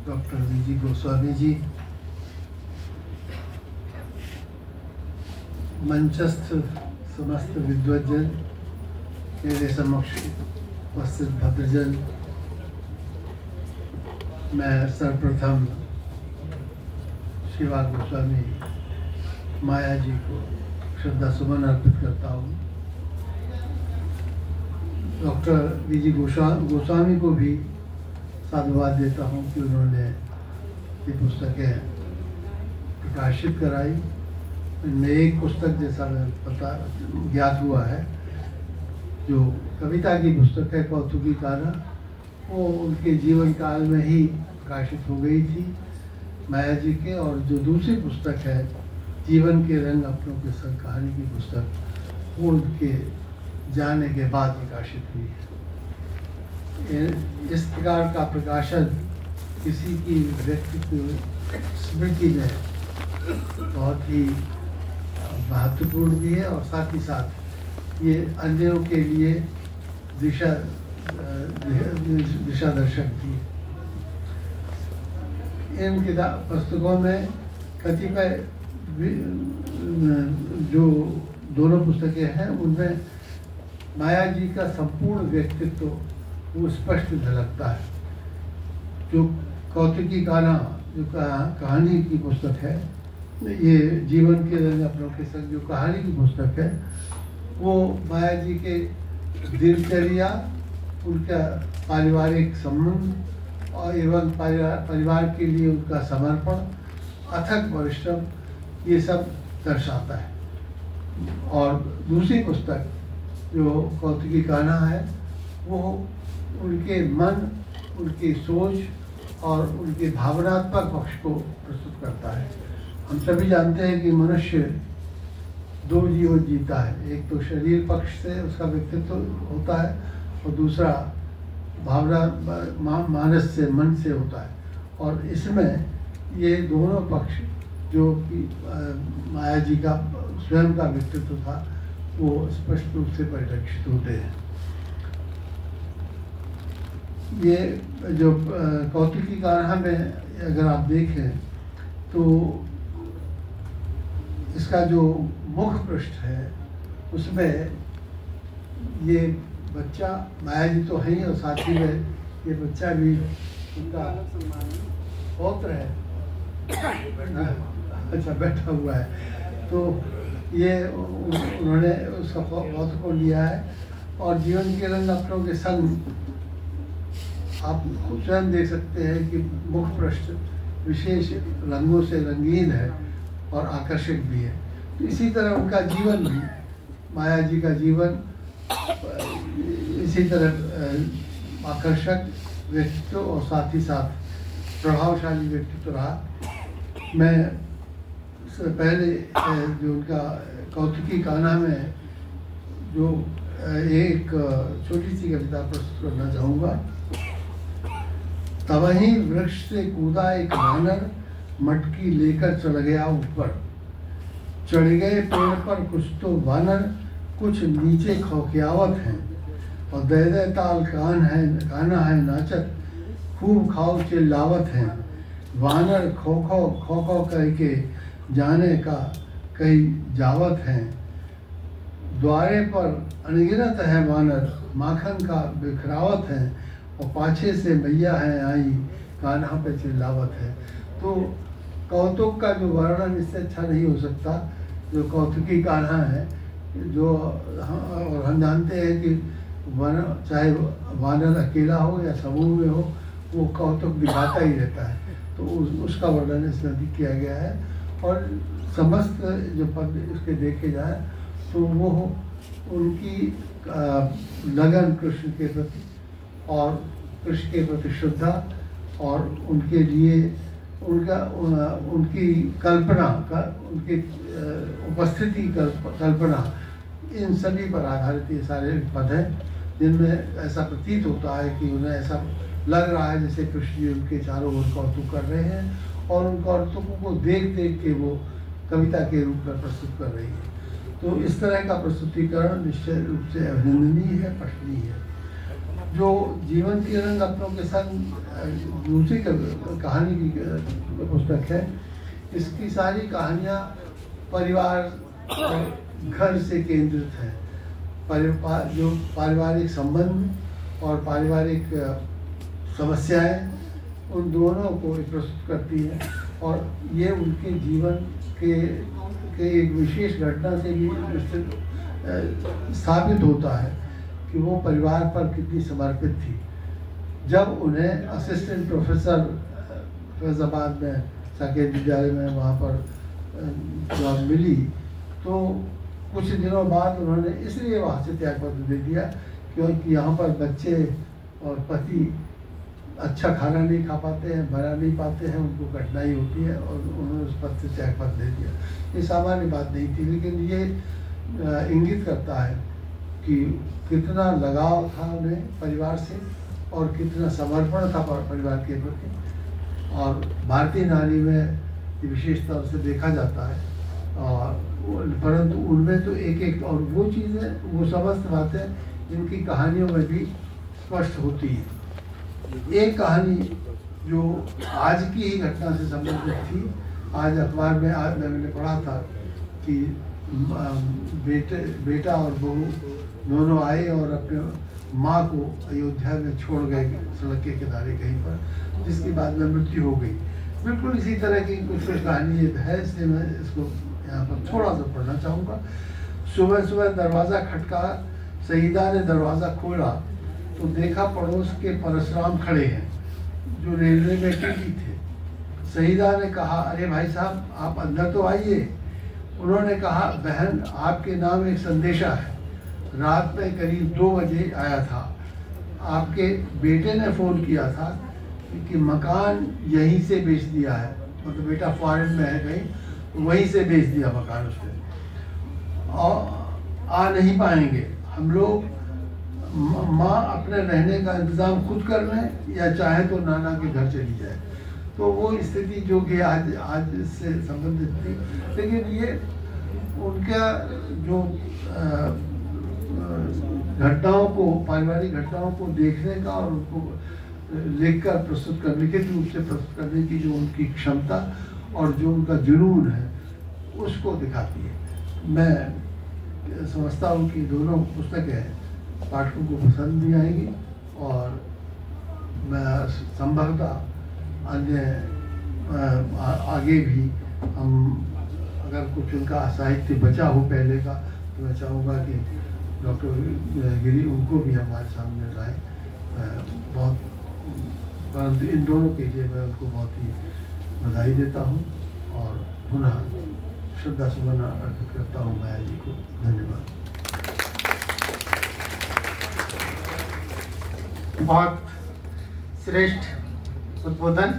Doctor V G Goswami ji, मंचस्थ समस्त विद्वज्जन, मेरे समक्ष उपस्थित भद्रजन, मैं सर्वप्रथम शिवा गोस्वामी माया जी को श्रद्धा सुमन अर्पित करता हूँ। डॉक्टर वीजी गोस्वामी को भी साधुवाद देता हूँ कि उन्होंने ये पुस्तकें प्रकाशित कराई। इनमें एक पुस्तक, जैसा मैं पता ज्ञात हुआ है, जो कविता की पुस्तक है कौतुकी काना, वो उनके जीवन काल में ही प्रकाशित हो गई थी माया जी के। और जो दूसरी पुस्तक है जीवन के रंग अपनों के संग कहानी की पुस्तक, वो उनके जाने के बाद प्रकाशित हुई है। इस प्रकार का प्रकाशन किसी की व्यक्तित्व स्मृति में बहुत ही महत्वपूर्ण भी है और साथ ही साथ ये अन्यों के लिए दिशा दर्शक भी है। इन पुस्तकों में कतिपय जो दोनों पुस्तकें हैं उनमें माया जी का संपूर्ण व्यक्तित्व वो स्पष्ट झलकता है। जो कौतुकी काना जो कहानी की पुस्तक है, ये जीवन के रंग अपनों के संग जो कहानी की पुस्तक है, वो माया जी के दिनचर्या, उनका पारिवारिक संबंध और एवं परिवार के लिए उनका समर्पण, अथक परिश्रम, ये सब दर्शाता है। और दूसरी पुस्तक जो कौतुकी काना है, वो उनके मन, उनकी सोच और उनके भावनात्मक पक्ष को प्रस्तुत करता है। हम सभी जानते हैं कि मनुष्य दो जीवन जीता है, एक तो शरीर पक्ष से उसका व्यक्तित्व होता है और दूसरा भावना मानस से, मन से होता है। और इसमें ये दोनों पक्ष जो कि माया जी का स्वयं का व्यक्तित्व था, वो स्पष्ट रूप से परिलक्षित होते हैं। ये जो कौतुकी काना में अगर आप देखें तो इसका जो मुख पृष्ठ है उसमें ये बच्चा, माया जी तो है ही और साथ ही में ये बच्चा भी उनका पौत्र है, अच्छा बैठा हुआ है। तो ये उन्होंने उसका पौत्र को लिया है। और जीवन के रंग अपनों के संग आप स्वयं देख सकते हैं कि मुख पृष्ठ विशेष रंगों से रंगीन है और आकर्षक भी है। तो इसी तरह उनका जीवन भी, माया जी का जीवन इसी तरह आकर्षक व्यक्तित्व और साथ ही साथ प्रभावशाली व्यक्तित्व रहा। मैं पहले जो उनका कौतुकी काना में जो एक छोटी सी कविता प्रस्तुत करना चाहूँगा। तवहीं वृक्ष से कूदा एक वानर, मटकी लेकर चढ़ गया ऊपर। चढ़ गए पेड़ पर कुछ तो वानर, कुछ नीचे खौखियावत हैं। और दे दे ताल काना है नाचत, खूब खाओ चिल्लावत हैं। वानर खो खो कह के जाने का कई जावत हैं। द्वारे पर अनगिनत है वानर, माखन का बिखरावत है। और पाछे से मैया है आई, कान्हा पे चिल्लावत है। तो कौतुक का जो वर्णन इससे अच्छा नहीं हो सकता। जो कौतुकी कान्हा है, जो और हम जानते हैं कि चाहे वानर अकेला हो या समूह में हो, वो कौतुक दिखाता ही रहता है। तो उसका वर्णन इसमें किया गया है। और समस्त जो पद इसके देखे जाए तो वो उनकी लगन कृष्ण के प्रति और कृष्ण के प्रति श्रद्धा और उनके लिए उनकी कल्पना उनकी उपस्थिति कल्पना, इन सभी पर आधारित ये सारे पद हैं, जिनमें ऐसा प्रतीत होता है कि उन्हें ऐसा लग रहा है जैसे कृष्ण जी उनके चारों ओर कौतुक कर रहे हैं और उन कौतुकों को देख देख के वो कविता के रूप में प्रस्तुत कर रही है। तो इस तरह का प्रस्तुतिकरण निश्चय रूप से अभिनंदनीय है, पठनीय है। जो जीवन के रंग अपनों के संग दूसरी कहानी की पुस्तक है। इसकी सारी कहानियाँ परिवार घर से केंद्रित है। जो पारिवारिक संबंध और पारिवारिक समस्याएं उन दोनों को प्रस्तुत करती है, और ये उनके जीवन के एक विशेष घटना से भी स्थापित होता है कि वो परिवार पर कितनी समर्पित थी। जब उन्हें असिस्टेंट प्रोफेसर फैजाबाद में साकेत विद्यालय में वहाँ पर जॉब मिली, तो कुछ दिनों बाद उन्होंने इसलिए वहाँ से त्यागपत्र दे दिया क्योंकि यहाँ पर बच्चे और पति अच्छा खाना नहीं खा पाते हैं, भरा नहीं पाते हैं, उनको कठिनाई होती है, और उन्होंने उस पद से त्यागपत्र दे दिया। ये सामान्य बात नहीं थी, लेकिन ये इंगित करता है कि कितना लगाव था उन्हें परिवार से और कितना समर्पण था परिवार के प्रति। और भारतीय नारी में विशेष तौर से देखा जाता है, और परंतु उनमें तो एक और वो चीज़ें, वो समस्त बातें जिनकी कहानियों में भी स्पष्ट होती है। एक कहानी जो आज की ही घटना से संबंधित थी, आज अखबार में आज मैंने पढ़ा था कि बेटा और बहू दोनों आए और अपने माँ को अयोध्या में छोड़ गए सड़क के किनारे कहीं पर, जिसके बाद में मृत्यु हो गई। बिल्कुल इसी तरह की कुछ कहानी है, इसलिए मैं इसको यहाँ पर थोड़ा सा पढ़ना चाहूँगा। सुबह सुबह दरवाज़ा खटका, सईदा ने दरवाज़ा खोला तो देखा पड़ोस के परशुराम खड़े हैं जो रेलवे में टीटी थे। सईदा ने कहा, अरे भाई साहब आप अंदर तो आइए। उन्होंने कहा, बहन आपके नाम एक संदेशा है, रात में करीब 2 बजे आया था। आपके बेटे ने फ़ोन किया था कि मकान यहीं से बेच दिया है, मतलब बेटा फॉरेन में है कहीं, वहीं से बेच दिया मकान उसने, और आ नहीं पाएंगे। हम लोग माँ अपने रहने का इंतज़ाम खुद कर लें या चाहे तो नाना के घर चली जाए। तो वो स्थिति जो कि आज से संबंधित थी, लेकिन ये उनका जो घटनाओं को, पारिवारिक घटनाओं को देखने का और उनको लिखकर प्रस्तुत करने, लिखित रूप से प्रस्तुत करने की जो उनकी क्षमता और जो उनका जुनून है, उसको दिखाती है। मैं समझता हूँ कि दोनों पुस्तकें पाठकों को पसंद भी आएगी, और मैं संभवतः अन्य आगे भी हम अगर कुछ उनका साहित्य बचा हो पहले का, तो मैं चाहूँगा कि डॉक्टर गिरी उनको भी हमारे सामने लाएं। बहुत, परंतु इन दोनों के लिए मैं उनको बहुत ही बधाई देता हूँ और पुनः श्रद्धा सुमन अर्पित करता हूँ माया जी को। धन्यवाद। बहुत श्रेष्ठ उद्बोधन।